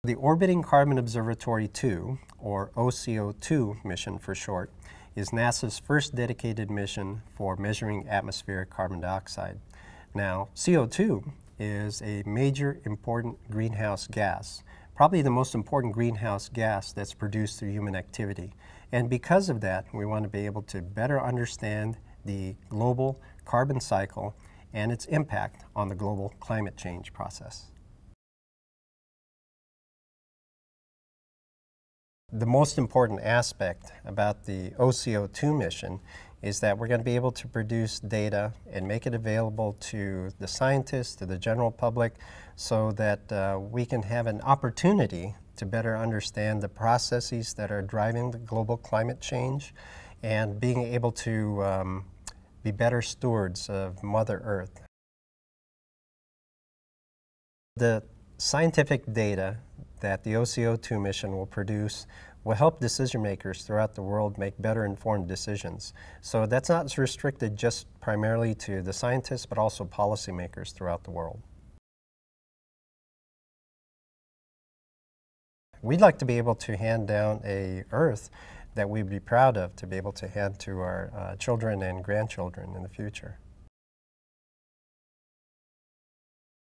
The Orbiting Carbon Observatory 2, or OCO2 mission for short, is NASA's first dedicated mission for measuring atmospheric carbon dioxide. Now, CO2 is a major important greenhouse gas, probably the most important greenhouse gas that's produced through human activity. And because of that, we want to be able to better understand the global carbon cycle and its impact on the global climate change process. The most important aspect about the OCO2 mission is that we're going to be able to produce data and make it available to the scientists, to the general public, so that we can have an opportunity to better understand the processes that are driving the global climate change and being able to be better stewards of Mother Earth. The scientific data that the OCO2 mission will produce will help decision makers throughout the world make better informed decisions. So that's not restricted just primarily to the scientists, but also policymakers throughout the world. We'd like to be able to hand down an Earth that we'd be proud of to be able to hand to our children and grandchildren in the future.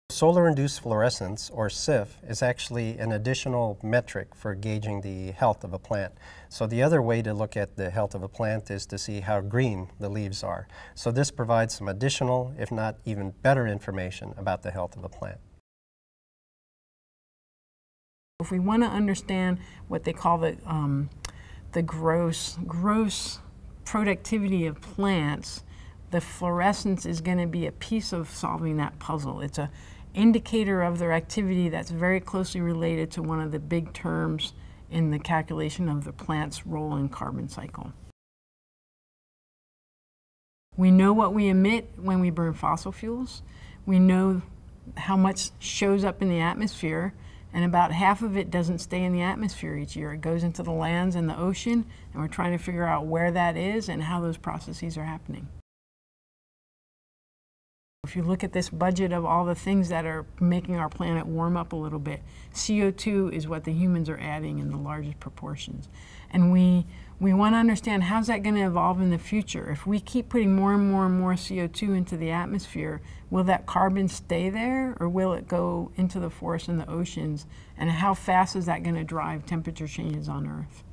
Solar-induced fluorescence, or SIF, is actually an additional metric for gauging the health of a plant. So the other way to look at the health of a plant is to see how green the leaves are. So this provides some additional, if not even better information about the health of a plant. If we want to understand what they call the gross productivity of plants, the fluorescence is going to be a piece of solving that puzzle. It's an indicator of their activity that's very closely related to one of the big terms in the calculation of the plant's role in carbon cycle. We know what we emit when we burn fossil fuels. We know how much shows up in the atmosphere, and about half of it doesn't stay in the atmosphere each year. It goes into the lands and the ocean, and we're trying to figure out where that is and how those processes are happening. If you look at this budget of all the things that are making our planet warm up a little bit, CO2 is what the humans are adding in the largest proportions. And we want to understand, how's that going to evolve in the future? If we keep putting more and more and more CO2 into the atmosphere, will that carbon stay there, or will it go into the forests and the oceans? And how fast is that going to drive temperature changes on Earth?